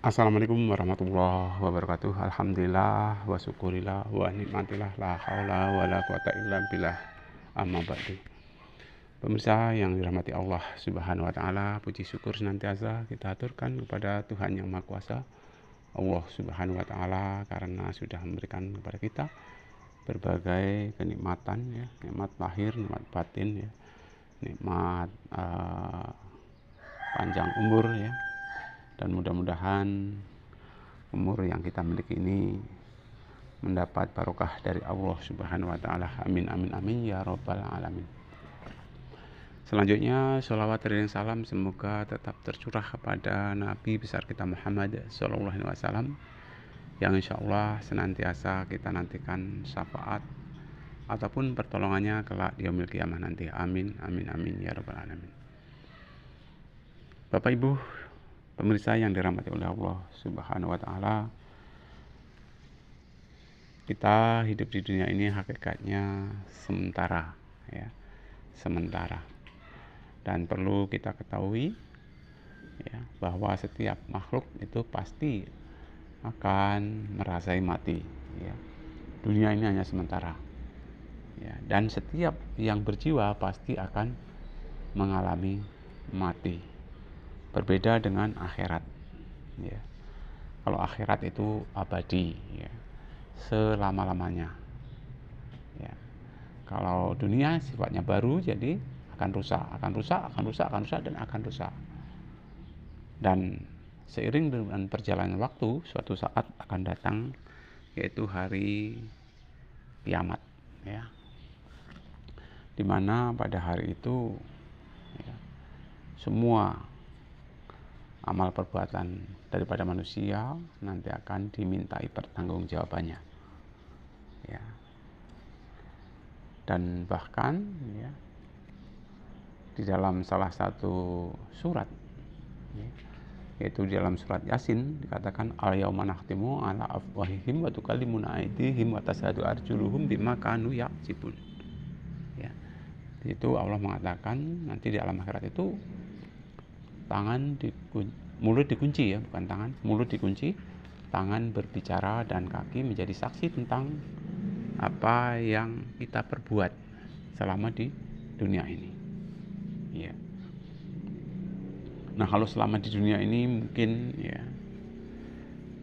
Assalamualaikum warahmatullahi wabarakatuh. Alhamdulillah wa syukurillah wa nikmatillah la haula wa la quwata illa billah. Amma ba'du. Pemirsa yang dirahmati Allah Subhanahu wa taala, puji syukur senantiasa kita aturkan kepada Tuhan yang Maha Kuasa, Allah Subhanahu wa taala, karena sudah memberikan kepada kita berbagai kenikmatan ya, nikmat lahir, nikmat batin ya, nikmat panjang umur ya. Dan mudah-mudahan umur yang kita miliki ini mendapat barokah dari Allah Subhanahu wa taala. Amin amin amin ya rabbal alamin. Selanjutnya sholawat dan salam semoga tetap tercurah kepada Nabi besar kita Muhammad sallallahu alaihi wasallam, yang insya Allah senantiasa kita nantikan syafaat ataupun pertolongannya kelak di yaumil qiyamah nanti. Amin amin amin ya rabbal alamin. Bapak Ibu pemirsa yang dirahmati oleh Allah Subhanahu wa taala, kita hidup di dunia ini hakikatnya sementara ya, sementara. Dan perlu kita ketahui ya, bahwa setiap makhluk itu pasti akan merasai mati ya. Dunia ini hanya sementara ya, dan setiap yang berjiwa pasti akan mengalami mati. Berbeda dengan akhirat ya. Kalau akhirat itu abadi ya, selama-lamanya ya. Kalau dunia sifatnya baru, jadi akan rusak dan akan rusak. Dan seiring dengan perjalanan waktu, suatu saat akan datang, yaitu hari kiamat ya, dimana pada hari itu ya, semua amal perbuatan daripada manusia nanti akan dimintai pertanggungjawabannya ya. Dan bahkan ya, di dalam salah satu surat ya, yaitu di dalam surat Yasin dikatakan al-yauma nakhtimu ala afwahihim wa tukallimuna aydihim wa tashhadu arjuluhum bima kanu yaksibun ya. Itu Allah mengatakan nanti di alam akhirat itu mulut dikunci ya, bukan tangan, mulut dikunci, tangan berbicara dan kaki menjadi saksi tentang apa yang kita perbuat selama di dunia ini ya. Nah, kalau selama di dunia ini mungkin ya,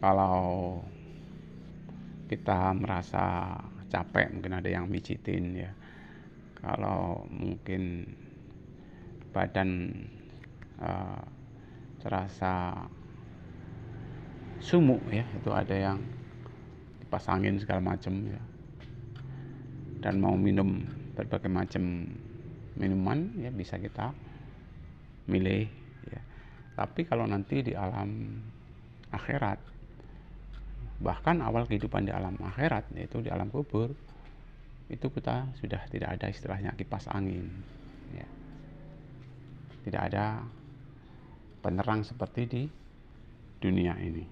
kalau kita merasa capek, mungkin ada yang mijitin ya. Kalau mungkin badan terasa sumuk ya, itu ada yang dipasangin segala macam ya, dan mau minum berbagai macam minuman ya, bisa kita milih ya. Tapi kalau nanti di alam akhirat, bahkan awal kehidupan di alam akhirat, yaitu di alam kubur, itu kita sudah tidak ada istilahnya kipas angin ya. Tidak ada penerang seperti di dunia ini.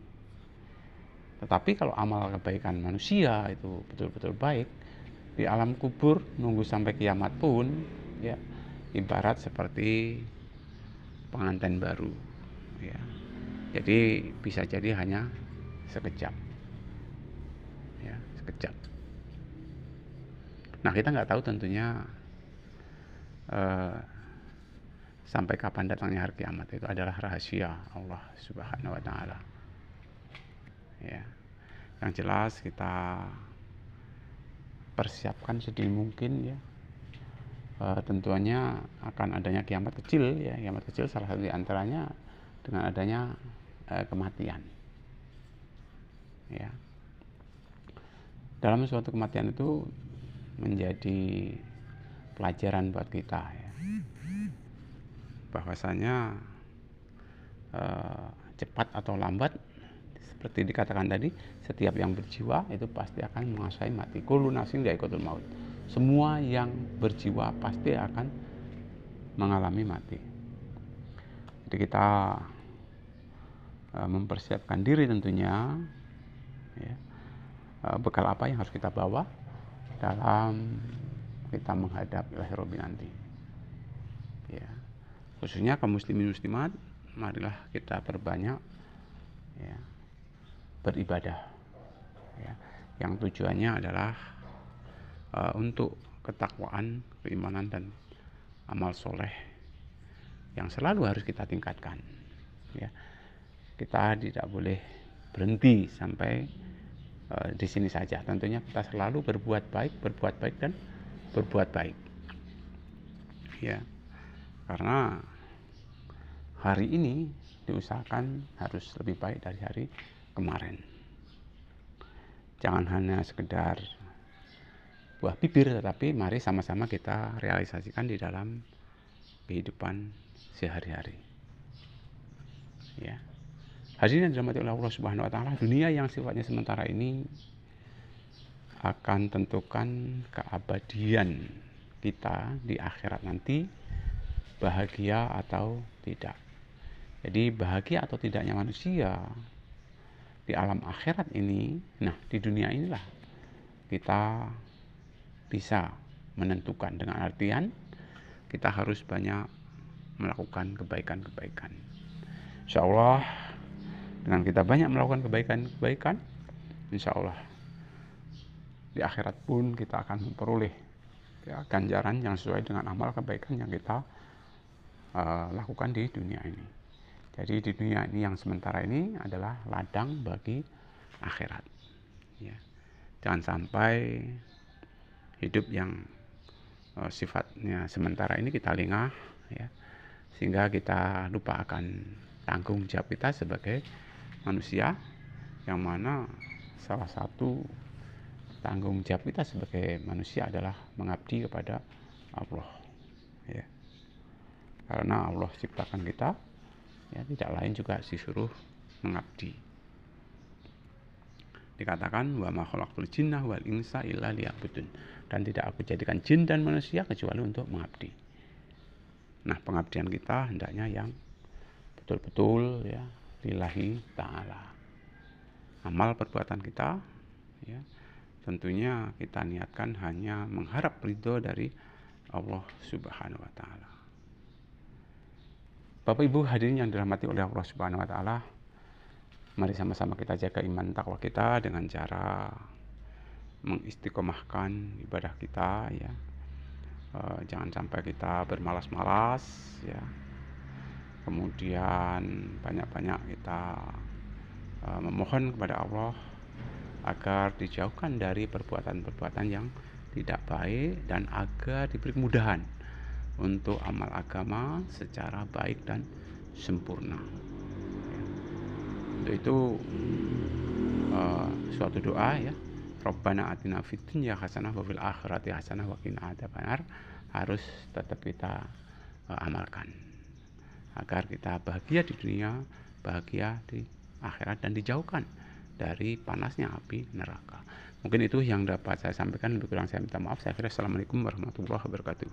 Tetapi kalau amal kebaikan manusia itu betul-betul baik, di alam kubur nunggu sampai kiamat pun ya, ibarat seperti pengantin baru ya. Jadi bisa jadi hanya sekejap ya, sekejap. Nah, kita nggak tahu tentunya sampai kapan datangnya hari kiamat, itu adalah rahasia Allah Subhanahu wa taala ya. Yang jelas kita persiapkan sedini mungkin ya. Tentunya akan adanya kiamat kecil ya. Kiamat kecil salah satu di antaranya dengan adanya kematian ya. Dalam suatu kematian itu menjadi pelajaran buat kita ya, bahwasanya cepat atau lambat seperti dikatakan tadi, setiap yang berjiwa itu pasti akan menguasai mati. Kullu nafsin dha'iqatul maut. Semua yang berjiwa pasti akan mengalami mati. Jadi kita mempersiapkan diri tentunya ya, bekal apa yang harus kita bawa dalam kita menghadap ilahi Rabbi nanti ya. Khususnya kaum muslimin muslimat, marilah kita perbanyak ya, beribadah, ya, yang tujuannya adalah untuk ketakwaan, keimanan, dan amal soleh yang selalu harus kita tingkatkan. Ya, kita tidak boleh berhenti sampai di sini saja. Tentunya kita selalu berbuat baik dan berbuat baik. Ya, karena hari ini diusahakan harus lebih baik dari hari kemarin. Jangan hanya sekedar buah bibir, tetapi mari sama-sama kita realisasikan di dalam kehidupan sehari-hari. Ya. Hadirin yang dirahmati oleh Allah Subhanahu wa taala, dunia yang sifatnya sementara ini akan tentukan keabadian kita di akhirat nanti, bahagia atau tidak. Jadi bahagia atau tidaknya manusia di alam akhirat ini, nah di dunia inilah kita bisa menentukan, dengan artian kita harus banyak melakukan kebaikan-kebaikan. Insya Allah dengan kita banyak melakukan kebaikan-kebaikan, insya Allah di akhirat pun kita akan memperoleh ya, ganjaran yang sesuai dengan amal kebaikan yang kita lakukan di dunia ini. Jadi di dunia ini yang sementara ini adalah ladang bagi akhirat. Ya. Jangan sampai hidup yang sifatnya sementara ini kita lengah, ya, sehingga kita lupa akan tanggung jawab kita sebagai manusia, yang mana salah satu tanggung jawab kita sebagai manusia adalah mengabdi kepada Allah. Ya. Karena Allah ciptakan kita, ya, tidak lain juga disuruh mengabdi. Dikatakan wa ma khalaqtul jinna wal insa illa liya'budun, dan tidak aku jadikan jin dan manusia kecuali untuk mengabdi. Nah, pengabdian kita hendaknya yang betul-betul ya lillahi ta'ala. Amal perbuatan kita ya tentunya kita niatkan hanya mengharap ridho dari Allah Subhanahu wa taala. Bapak Ibu hadirin yang dirahmati oleh Allah Subhanahu wa taala, mari sama-sama kita jaga iman takwa kita dengan cara mengistiqomahkan ibadah kita, ya. Jangan sampai kita bermalas-malas, ya. Kemudian banyak-banyak kita memohon kepada Allah agar dijauhkan dari perbuatan-perbuatan yang tidak baik dan agar diberi kemudahan untuk amal agama secara baik dan sempurna. Untuk itu suatu doa, ya, Rabbana atina fid dunya hasanah wa fil akhirati hasanah wa qina adzabannar harus tetap kita amalkan agar kita bahagia di dunia, bahagia di akhirat, dan dijauhkan dari panasnya api neraka. Mungkin itu yang dapat saya sampaikan, lebih kurang saya minta maaf. Saya kira assalamualaikum warahmatullahi wabarakatuh.